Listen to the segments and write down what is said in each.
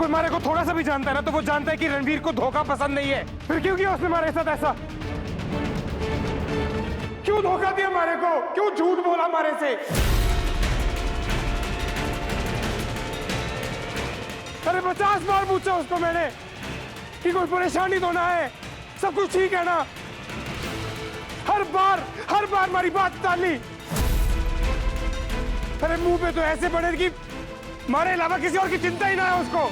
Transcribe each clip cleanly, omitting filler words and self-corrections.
कोई मारे को थोड़ा सा भी जानता है ना, तो वो जानता है कि रणवीर को धोखा पसंद नहीं है। फिर क्यों किया उसने मारे साथ ऐसा? क्यों धोखा दिया मारे को? क्यों झूठ बोला मारे से? अरे 50 बार पूछा उसको मैंने कि कोई परेशानी तो ना है, सब कुछ ठीक है ना? हर बार हमारी बात टाली। अरे मुंह पे तो ऐसे पड़े कि मारे अलावा किसी और की चिंता ही ना है उसको।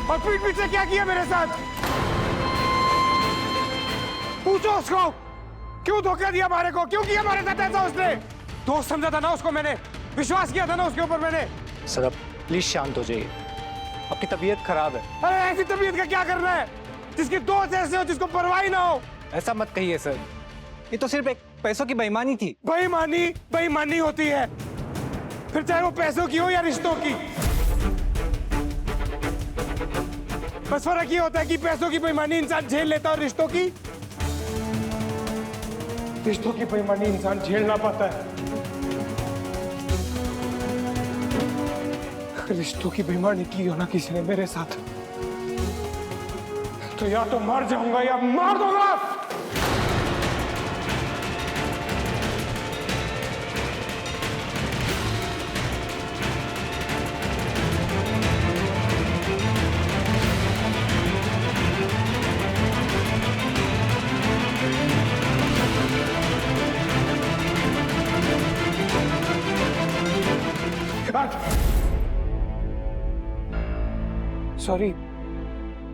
और पीठ पीछे क्या किया मेरे साथ? पूछो उसको, क्यों धोखा दिया मारे को? क्यों किया मारे साथ ऐसा उसने? दोस्त समझा था ना उसको मैंने, विश्वास किया था ना उसके ऊपर मैंने। सर, अब प्लीज शांत हो जाइए, आपकी तबीयत खराब है। अरे ऐसी तबीयत का क्या करना है जिसकी दोस्त ऐसे हो, जिसको परवाह ही ना हो? ऐसा मत कहिए सर, ये तो सिर्फ एक पैसों की बेईमानी थी। बेईमानी होती है, फिर चाहे वो पैसों की हो या रिश्तों की। बस फर्क ये होता है कि पैसों की बेईमानी इंसान झेल लेता है और रिश्तों की बेईमानी इंसान झेल ना पाता है। रिश्तों की बेईमानी की हो ना किसी ने मेरे साथ, तो या तो मर जाऊंगा या मार दूंगा।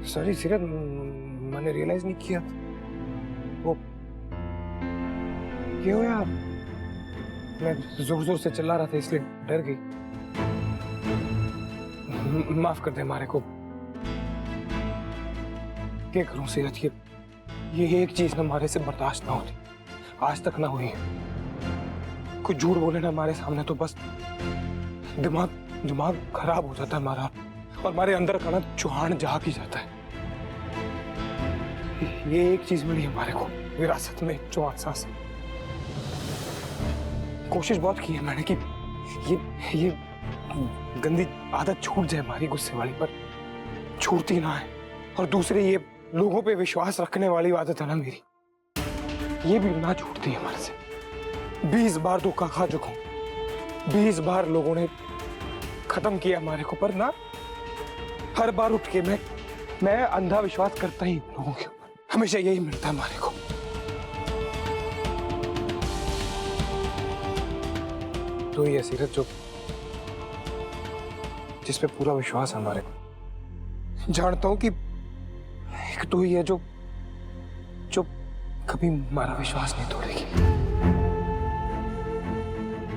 सॉरी सीरत, मैंने रियलाइज नहीं किया। वो क्या हुआ यार? मैं जोर से चिल्ला रहा था इसलिए डर गई। माफ कर दे हमारे को। क्या करूं सीरत, ये एक चीज ना हमारे से बर्दाश्त ना होती, आज तक ना हुई है। कुछ झूठ बोले ना हमारे सामने तो बस दिमाग खराब हो जाता है हमारा, और हमारे अंदर का ना चुहान जाग ही जाता है। ये एक चीज मिली हमारे को विरासत में, चुहान सांस। कोशिश बहुत की है मैंने कि ये गंदी आदत छूट जाए हमारी, गुस्से वाली, पर छूटती ना है। और दूसरी ये लोगों पे विश्वास रखने वाली आदत है ना मेरी, ये भी ना छूटती है हमारे से। 20 बार धोखा खा चुका हूं, 20 बार लोगों ने खत्म किया हमारे को, पर ना हर बार उठ के मैं अंधा विश्वास करता ही लोगों के ऊपर। हमेशा यही मिलता है हमारे को। तो ये सीरत जो जिस पे पूरा विश्वास है हमारे को। जानता हूं कि एक तो ही है जो कभी हमारा विश्वास नहीं तोड़ेगी,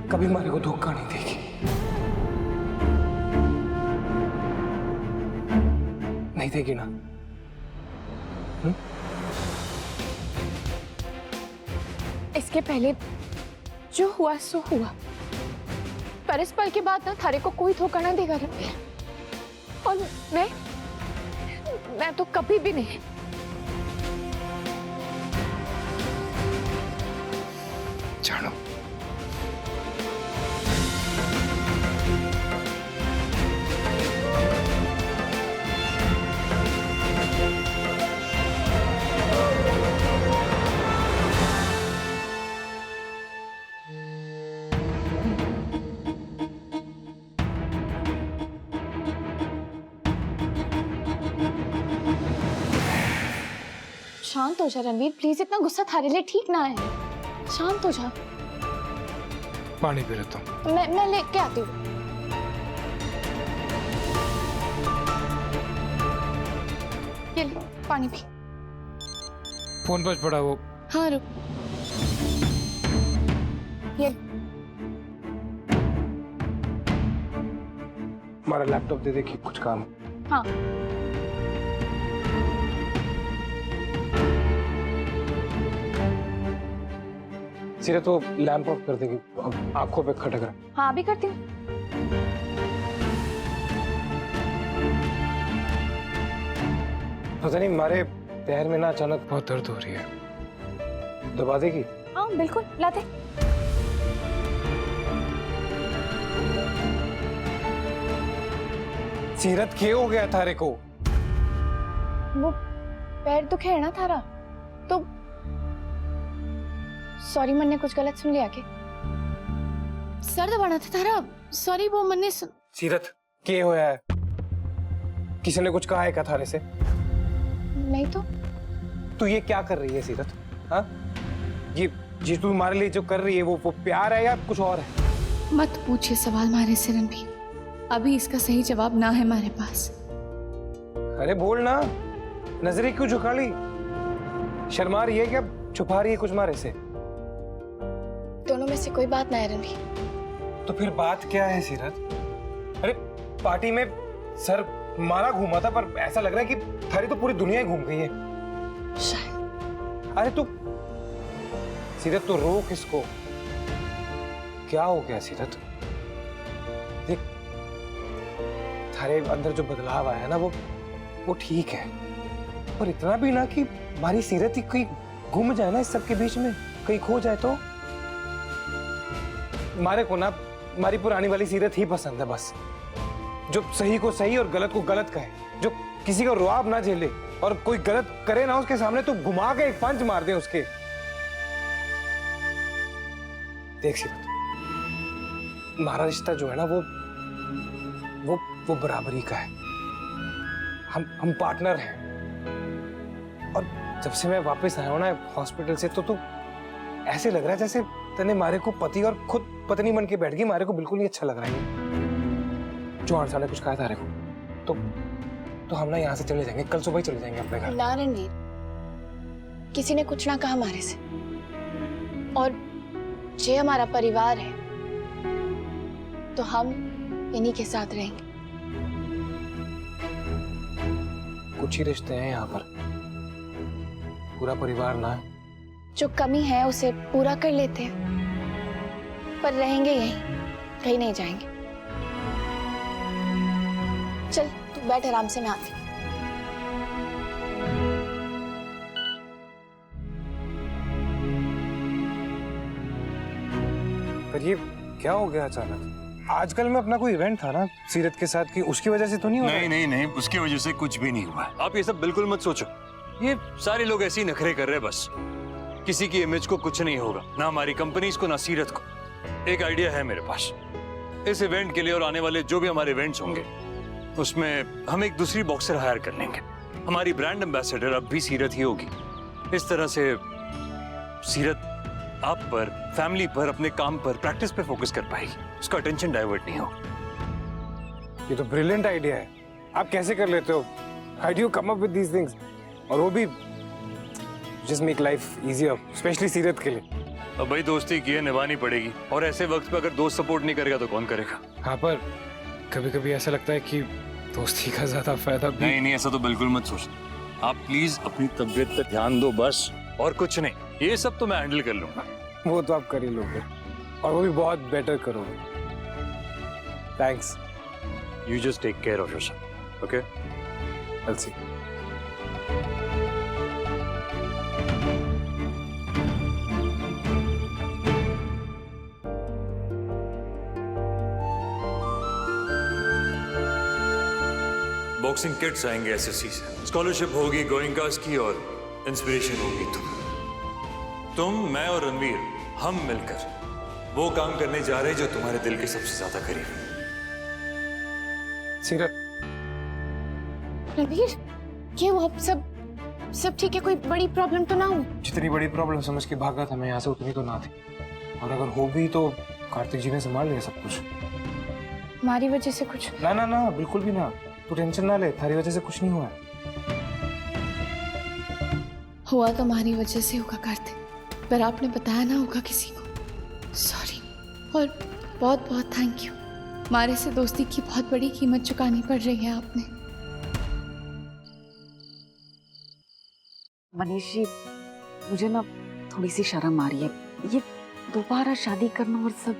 कभी हमारे को धोखा नहीं देगी। नहीं देगी ना? इसके पहले जो हुआ सो हुआ, पर इस पल के बाद ना थारे को कोई धोखा ना देगा रणवीर। और मैं तो कभी भी नहीं। जानो, शांत हो जा रणवीर, प्लीज। इतना गुस्सा थारे लिए ठीक ना है, शांत हो जा। पानी पी लेता हूँ। मैं लेके आती हूँ। ये ले पानी पी। फोन बज पड़ा वो। हाँ रुक, ये हमारा लैपटॉप दे देखिए, कुछ काम। हाँ सीरत वो लैंप ऑफ कर देगी, आंखों पे खटक रहा। हाँ अभी करती हूँ। पता नहीं हमारे पैर में ना अचानक बहुत दर्द हो रही है, दबा देगी? हाँ बिल्कुल, लाते। सीरत क्या हो गया थारे को? वो पैर दुखे है ना थारा, तो सॉरी मैंने कुछ गलत सुन लिया के सर दबाना था थारा, सॉरी वो मैंने सीरत क्या होया है? किसी ने कुछ कहा है क्या थारे से? नहीं तो तू ये क्या कर रही है सीरत? हाँ, ये तू हमारे लिए जो कर रही है वो प्यार है या कुछ और है? मत पूछिए सवाल मारे से रणबीर, अभी इसका सही जवाब ना है हमारे पास। अरे बोल ना, नजरें क्यों झुका ली? शर्मा रही है क्या? छुपा रही है कुछ मारे से? दोनों में से कोई बात ना है रणबीर। तो फिर बात क्या है सीरत? अरे पार्टी में सर मारा घूमा था, पर ऐसा लग रहा है कि थारी तो पूरी दुनिया ही घूम गई है शायद। अरे तू सीरत तो रो किसको? क्या हो गया सीरत? देख, थारे अंदर जो बदलाव आया ना वो ठीक है, पर इतना भी ना कि हमारी सीरत ही कहीं घूम जाए ना इस सब के बीच में, कहीं खो जाए तो। हमारे को ना हमारी पुरानी वाली सीरत ही पसंद है बस, जो सही को सही और गलत को गलत कहे, जो किसी का रुआब ना झेले और कोई गलत करे ना उसके सामने तो घुमा के एक पंच मार दे उसके। देख सीरत, हमारा रिश्ता जो है ना वो बराबरी का है। हम पार्टनर हैं, और जब से मैं वापस आया हूं ना हॉस्पिटल से तो ऐसे लग रहा है जैसे तने मारे को पति और खुद पत्नी बन के बैठ गई। मारे को बिल्कुल ही अच्छा लग रहा है। जो साले कुछ कहा था रे को, तो हम ना यहाँ से चले जाएंगे, कल सुबह ही चले जाएंगे अपने घर। ना रणवीर, किसी ने कुछ ना कहा हमारे से, और ये हमारा परिवार है तो हम इन्हीं के साथ रहेंगे। कुछ ही रिश्ते हैं यहाँ पर, पूरा परिवार ना है। जो कमी है उसे पूरा कर लेते हैं, पर रहेंगे यहीं, कहीं नहीं जाएंगे। चल तू बैठ आराम से, मैं आती हूँ। पर ये क्या हो गया अचानक? आजकल में अपना कोई इवेंट था ना सीरत के साथ, की उसकी वजह से तो नहीं हो रहा? नहीं, उसकी वजह से कुछ भी नहीं हुआ। आप ये सब बिल्कुल मत सोचो, ये सारे लोग ऐसे ही नखरे कर रहे हैं बस। किसी की इमेज को कुछ नहीं होगा, ना हमारी कंपनीज को ना सीरत को। एक आइडिया है मेरे पास, इस इवेंट के लिए और आने वाले जो भी हमारे इवेंट्स होंगे उसमें हम एक दूसरी बॉक्सर हायर कर लेंगे। हमारी ब्रांड एम्बेसडर अब भी सीरत ही होगी। इस तरह से सीरत आप पर, फैमिली पर, अपने काम पर, प्रैक्टिस पे फोकस कर पाएगी, उसका अटेंशन डाइवर्ट नहीं होगा। ये तो ब्रिलियंट आइडिया है। आप कैसे कर लेते हो? How do you come up with these things? और वो भी just make life easier, especially Seerat के लिए। अब भाई दोस्ती की है, निभानी पड़ेगी, और ऐसे वक्त पे अगर दोस्त सपोर्ट नहीं करेगा तो कौन करेगा? हाँ, पर कभी कभी ऐसा लगता है कि दोस्ती का ज्यादा फायदा भी। नहीं, ऐसा तो बिल्कुल मत सोचना। आप प्लीज अपनी तबीयत पे ध्यान दो बस, और कुछ नहीं। ये सब तो मैं हैंडल कर लूंगा। वो तो आप कर ही लोगे, और वो भी बहुत बेटर करोगे। Thanks. You just take care of yourself, okay? I'll see. Boxing kits आएंगे एसएससी से, स्कॉलरशिप होगी गोइंकास की, और इंस्पिरेशन होगी तुम, मैं और रणवीर, हम मिलकर वो काम करने जा रहे हैं जो तुम्हारे दिल के सबसे ज्यादा करीब है। सीरत, रणवीर, क्या हुआ? सब ठीक है? कोई बड़ी प्रॉब्लम तो ना हो? जितनी बड़ी प्रॉब्लम समझ के भागा था मैं यहाँ से उतनी तो ना थी, और अगर हो भी तो कार्तिक जी ने संभाल लिया सब कुछ। हमारी वजह से कुछ? ना, बिल्कुल भी ना। तू टेंशन ना ले, थारी वजह से कुछ नहीं हुआ। हुआ तो हमारी वजह से होगा कार्तिक, पर आपने बताया ना होगा किसी को। सॉरी, और बहुत बहुत थैंक यू। हमारे से दोस्ती की बहुत बड़ी कीमत चुकानी पड़ रही है आपने। मनीष जी, मुझे ना थोड़ी सी शर्म आ रही है, ये दोबारा शादी करना और सब।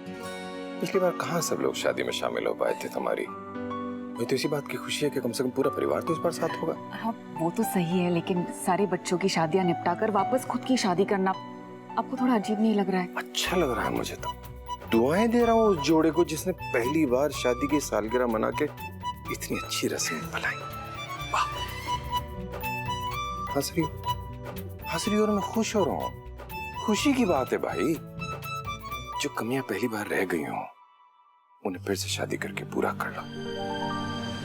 पिछली बार कहाँ सब लोग शादी में शामिल हो पाए थे तुम्हारी? मुझे तो इसी बात की खुशी है कि कम से कम पूरा परिवार तो इस बार साथ होगा। हाँ, वो तो सही है, लेकिन सारे बच्चों की शादियां निपटा कर वापस खुद की शादी करना आपको थोड़ा अजीब नहीं लग रहा है? अच्छा लग रहा है मुझे तो। दुआएं दे रहा हूँ उस जोड़े को जिसने पहली बार शादी की सालगिरह मना के इतनी अच्छी रस्में भलाई, वाह। हंस रही और मैं खुश हो रहा हूँ। खुशी की बात है भाई। जो कमियां पहली बार रह गई हों उन्हें फिर से शादी करके पूरा कर लो।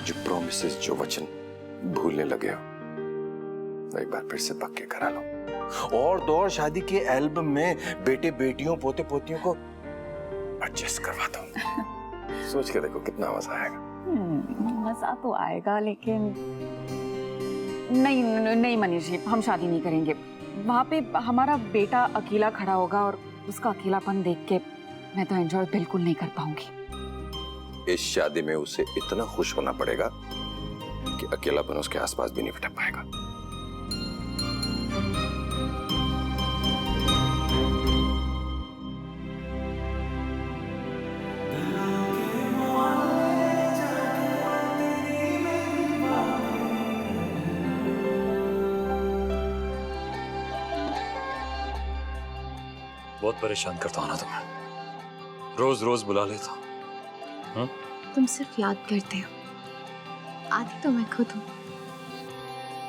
जो प्रोमिसेस, जो वचन भूलने लगे हो एक बार फिर से पक्के करा लो। और दौड़ शादी के एल्बम में बेटे बेटियों पोते पोतियों को एडजस्ट करवाता हूँ। सोच के देखो कितना मजा आएगा। मजा तो आएगा, लेकिन नहीं नहीं मनीष जी, हम शादी नहीं करेंगे। वहाँ पे हमारा बेटा अकेला खड़ा होगा और उसका अकेलापन देख के मैं तो एंजॉय बिल्कुल नहीं कर पाऊंगी। इस शादी में उसे इतना खुश होना पड़ेगा कि अकेलापन उसके आसपास भी नहीं फटक पाएगा। बहुत परेशान करता हूं ना तुम्हें, रोज रोज बुला लेता हूं। तुम सिर्फ याद करते हो, आधी तो मैं खुद हूँ।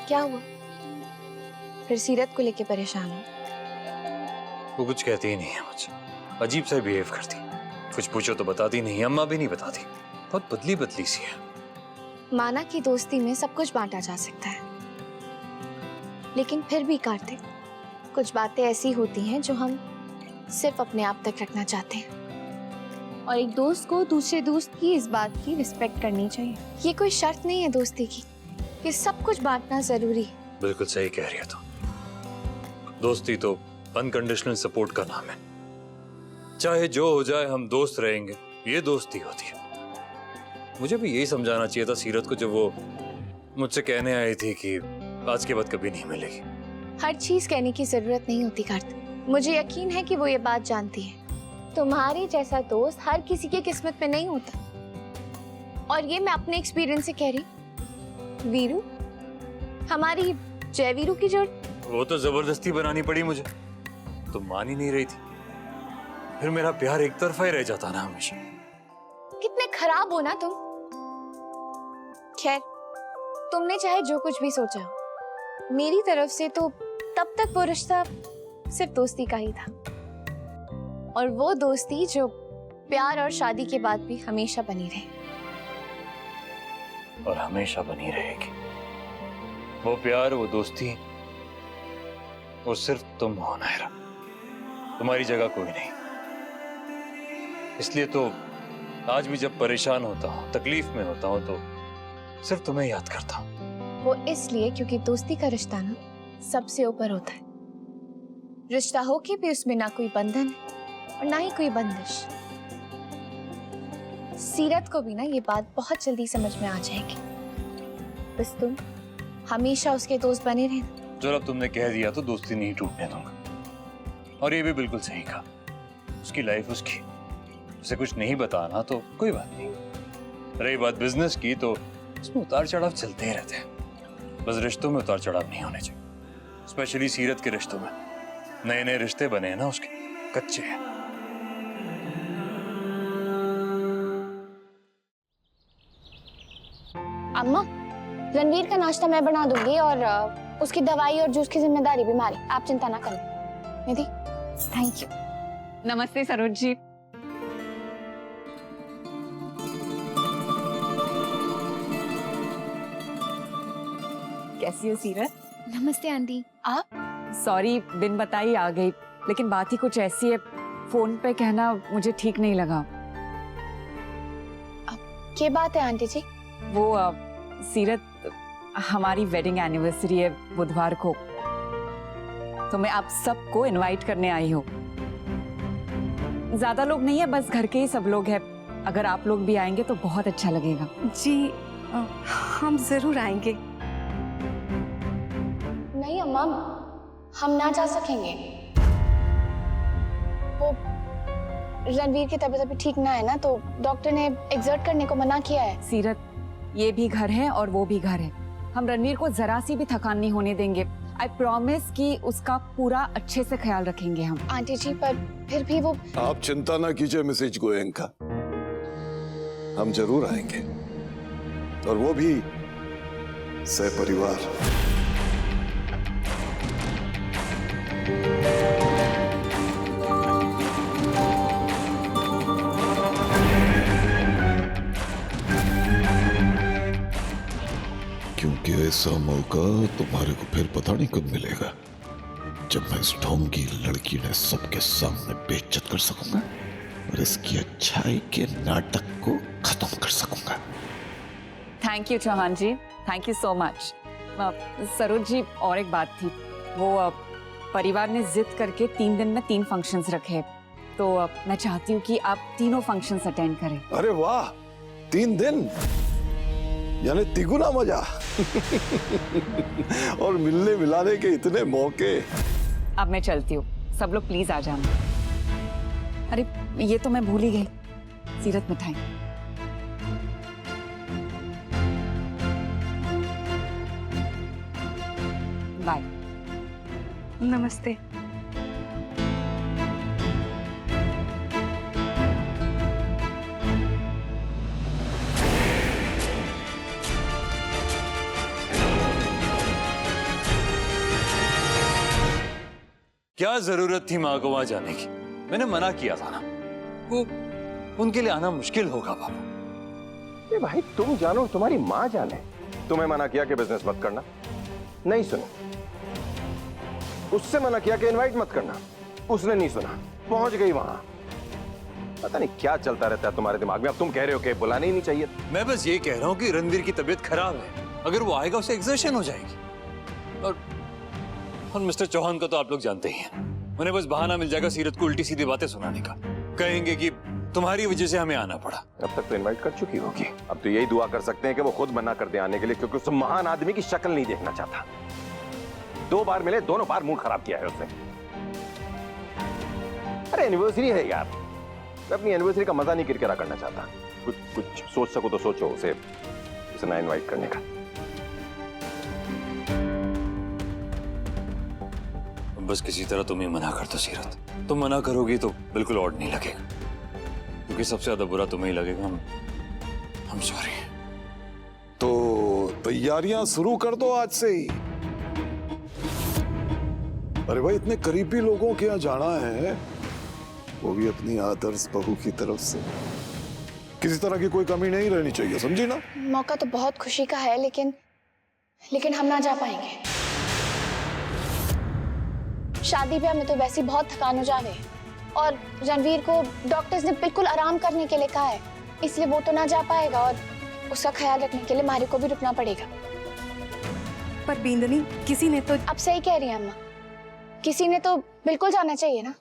क्या हुआ? फिर सीरत को लेके परेशान हो? वो कुछ कहती ही नहीं है मुझसे, अजीब सा बिहेव करती, कुछ पूछो तो बताती नहीं, अम्मा भी नहीं बताती, बहुत बदली बदली सी है। माना कि दोस्ती में सब कुछ बांटा जा सकता है, लेकिन फिर भी कार्तिक, कुछ बातें ऐसी होती हैं जो हम सिर्फ अपने आप तक रखना चाहते हैं, और एक दोस्त को दूसरे दोस्त की इस बात की रिस्पेक्ट करनी चाहिए। ये कोई शर्त नहीं है दोस्ती की कि सब कुछ बांटना जरूरी है। बिल्कुल सही कह रही है तुम। दोस्ती तो अनकंडीशनल सपोर्ट का नाम है। चाहे जो हो जाए हम दोस्त रहेंगे, ये दोस्ती होती है। मुझे भी यही समझाना चाहिए था सीरत को जब वो मुझसे कहने आई थी कि आज के बाद कभी नहीं मिलेगी। हर चीज कहने की जरूरत नहीं होती कार्तिक, मुझे यकीन है कि वो ये बात जानती है। तुम्हारे जैसा दोस्त हर किसी के किस्मत में नहीं होता, और ये मैं अपने एक्सपीरियंस से कह रही। वीरू, हमारी जय वीरू की जोड़ी। वो तो जबरदस्ती बनानी पड़ी मुझे, तुम मान ही नहीं रही थी, फिर मेरा प्यार एक तरफा ही रह जाता ना हमेशा। कितने खराब हो ना तुम। खैर, तुमने चाहे जो कुछ भी सोचा, मेरी तरफ से तो तब तक वो रिश्ता सिर्फ दोस्ती का ही था, और वो दोस्ती जो प्यार और शादी के बाद भी हमेशा बनी रहे, और हमेशा बनी रहेगी। वो प्यार, वो दोस्ती, वो सिर्फ तुम हो नायरा, तुम्हारी जगह कोई नहीं। इसलिए तो आज भी जब परेशान होता हूँ, तकलीफ में होता हूँ, तो सिर्फ तुम्हें याद करता हूँ। वो इसलिए क्योंकि दोस्ती का रिश्ता ना सबसे ऊपर होता है। रिश्ता हो के भी उसमें ना कोई बंधन है और ना ही कोई बंदिश। सीरत को भी ना ये बात बहुत जल्दी समझ में आ जाएगी। बस तुम हमेशा उसके दोस्त बने रहना। जो अब तुमने कह दिया तो दोस्ती नहीं टूटने दूंगा। और ये भी बिल्कुल सही कहा, उसकी लाइफ उसकी, उसे कुछ नहीं बताना तो कोई बात नहीं। रही बात बिजनेस की, तो उसमें उतार चढ़ाव चलते ही रहते हैं। बस रिश्तों में उतार चढ़ाव नहीं होने चाहिए, स्पेशली सीरत के रिश्तों में। नए नए रिश्ते बने हैं ना उसके, कच्चे हैं। अम्मा, रणवीर का नाश्ता मैं बना दूंगी, और उसकी दवाई और जूस की जिम्मेदारी भी हमारी, आप चिंता ना करें। निधि, थैंक यू। नमस्ते सरोज जी। कैसी हो सीरत? नमस्ते आंटी। आप? सॉरी, बिन बताई आ गई, लेकिन बात ही कुछ ऐसी है, फोन पे कहना मुझे ठीक नहीं लगा। क्या बात है आंटी जी? वो सीरत, हमारी वेडिंग एनिवर्सरी है बुधवार को, तो मैं आप सबको इनवाइट करने आई हूँ। ज्यादा लोग नहीं है, बस घर के ही सब लोग हैं। अगर आप लोग भी आएंगे तो बहुत अच्छा लगेगा। जी हम जरूर आएंगे। नहीं अम्मा, हम ना जा सकेंगे। वो रणवीर की तबीयत अभी ठीक ना है ना, तो डॉक्टर ने एक्सर्ट करने को मना किया है। सीरत, ये भी घर है और वो भी घर है। हम रणवीर को जरा सी भी थकान नहीं होने देंगे। आई प्रॉमिस कि उसका पूरा अच्छे से ख्याल रखेंगे हम। आंटी जी, पर फिर भी वो। आप चिंता ना कीजिए मिसेज गोयंका, हम जरूर आएंगे। और वो भी सहपरिवार। क्योंकि ऐसा मौका तुम्हारे को फिर पता नहीं कब मिलेगा, जब मैं इस ढोंगी लड़की ने सबके सामने बेइज्जत कर सकूंगा और इसकी अच्छाई के नाटक को खत्म कर सकूंगा। Thank you Chauhan ji, thank you so much. Saroj ji, और एक बात थी, वो परिवार ने जिद करके 3 दिन में 3 फंक्शंस रखे, तो मैं चाहती हूँ कि आप तीनों फंक्शंस अटेंड करें। अरे वाह, 3 दिन यानी तिगुना मजा। और मिलने मिलाने के इतने मौके। अब मैं चलती हूँ, सब लोग प्लीज आ जाना। अरे ये तो मैं भूल ही गई, सीरत मिठाई। बाय। नमस्ते। क्या जरूरत थी माँ को वहां जाने की? मैंने मना किया था ना, वो उनके लिए आना मुश्किल होगा बाबू। ये भाई तुम जानो, तुम्हारी माँ जाने। तुम्हें मना किया कि बिजनेस मत करना, नहीं सुना। उससे मना किया कि इनवाइट मत करना, उसने नहीं सुना, पहुंच गई वहां। पता नहीं क्या चलता रहता है तुम्हारे दिमाग में। अब तुम कह रहे हो कि बुलाना ही नहीं चाहिए। मैं बस ये कह रहा हूँ कि रणवीर की तबीयत खराब है, अगर वो आएगा उसे एक्सर्शन हो जाएगी। और मिस्टर चौहान को तो आप लोग जानते ही हैं, उन्हें बस बहाना मिल जाएगा सीरत को उल्टी सीधी बातें सुनाने का। कहेंगे कि तुम्हारी वजह से हमें आना पड़ा। अब तक तो इनवाइट कर चुकी होगी, अब तो यही दुआ कर सकते हैं कि वो खुद मना कर दे आने के लिए, क्योंकि उस महान आदमी की शक्ल नहीं देखना चाहता। 2 बार मिले, दोनों बार मूड खराब किया है उसने। अरे एनिवर्सरी है यार, मैं अपनी एनिवर्सरी का मजा नहीं किरकिरा करना चाहता। कुछ सोच सको तो सोचो उसे ना इनवाइट करने का। बस किसी तरह तुम ही मना कर दो सीरत। तुम मना करोगी तो बिल्कुल ऑड नहीं लगेगा, क्योंकि सबसे ज्यादा बुरा तुम्हें ही लगेगा। हम सॉरी। तो तैयारियां शुरू कर दो आज से ही। अरे भाई, इतने करीबी लोगों के यहाँ जाना है, वो भी अपनी आदर्श बहू की तरफ से। किसी तरह की कोई कमी नहीं रहनी चाहिए, समझी ना? मौका तो बहुत खुशी का है, लेकिन हम ना जा पाएंगे। शादी ब्याह में तो वैसे बहुत थकान हो जावे, और रणवीर को डॉक्टर्स ने बिल्कुल आराम करने के लिए कहा है, इसलिए वो तो ना जा पाएगा, और उसका ख्याल रखने के लिए मारी को भी रुकना पड़ेगा। पर बिंदनी, किसी ने तो। अब सही कह रही है अम्मा, किसी ने तो बिल्कुल जाना चाहिए ना।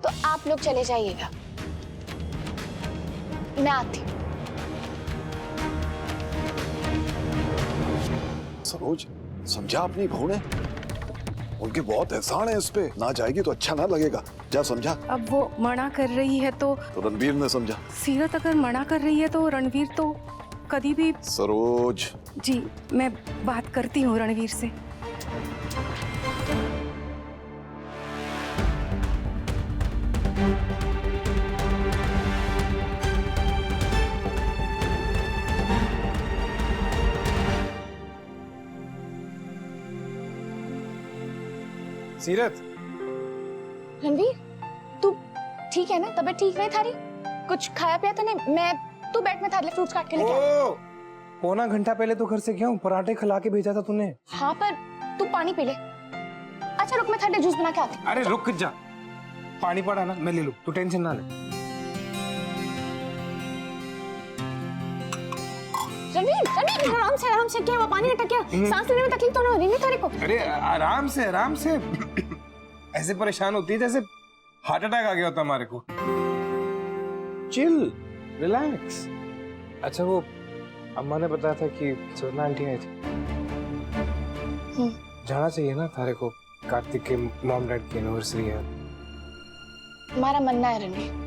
तो आप लोग चले जाइएगा, मैं आती हूँ। सरोज, समझा अपनी बहू ने? उनके बहुत एहसान है इस पे, ना जाएगी तो अच्छा ना लगेगा। जा समझा। अब वो मना कर रही है तो रणवीर ने समझा। सीरत अगर मना कर रही है तो रणवीर तो कभी भी। सरोज जी, मैं बात करती हूँ रणवीर से। सीरत, रणवीर, तू ठीक है ना? तबीयत ठीक नहीं थारी? कुछ खाया पिया तो नहीं? तू बेड में थारे फ्रूट्स काट के लेके आ। पौना घंटा पहले तो घर से गया हूँ, पराठे खिला के भेजा था तूने। हाँ, पर तू पानी पी ले। अच्छा रुक, मैं थारे जूस बना के आती हूँ। अरे रुक जा, पानी पड़ा ना, मैं ले लूँ, तू टेंशन ना ले। रणवीर, आराम से क्या हुआ? पानी अटक गया? सांस लेने में तकलीफ तो ना हो रही है तेरे को? अरे आराम से ऐसे परेशान होती है जैसे हार्ट अटैक आ गया होता हमारे को। Chill, relax. अच्छा, वो अम्मा ने बताया था कि स्वर्णा आंटी आई थी। जाना चाहिए ना थारे को, कार्तिक के मॉम डैड की एनिवर्सरी है। हमारा मानना है रणवीर।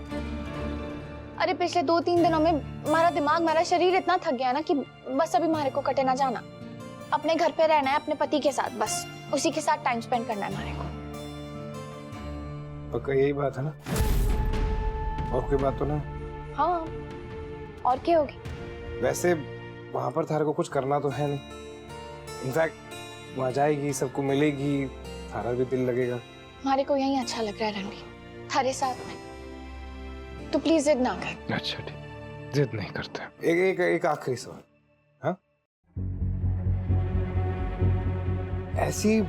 अरे पिछले 2-3 दिनों में हमारा दिमाग, हमारा शरीर इतना थक गया ना कि बस अभी हमारे को कटे ना जाना। अपने घर पे रहना है, अपने पति के साथ, बस उसी के साथ टाइम स्पेंड करना है हमारे को। पक्का यही बात है ना? और कोई बात तो ना? हाँ, और क्या होगी? वैसे वहां पर थारे को कुछ करना तो है नहीं। इनफैक्ट वहां जाएगी, सबको मिलेगी, थारा भी दिल लगेगा। हमारे को यही अच्छा लग रहा है रणवीर, थारे साथ में। तो प्लीज जिद ना कर। अच्छा ठीक, जिद नहीं करते। एक आखिरी सवाल, हाँ? ऐसी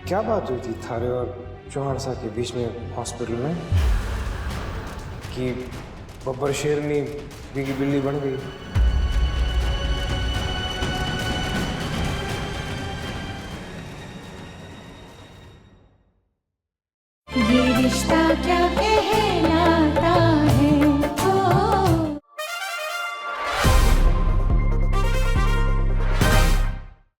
क्या बात हुई थी थारे और चौहान साहब के बीच में हॉस्पिटल में कि बब्बर शेरनी बिगी बिल्ली बन गई? ये रिश्ता क्या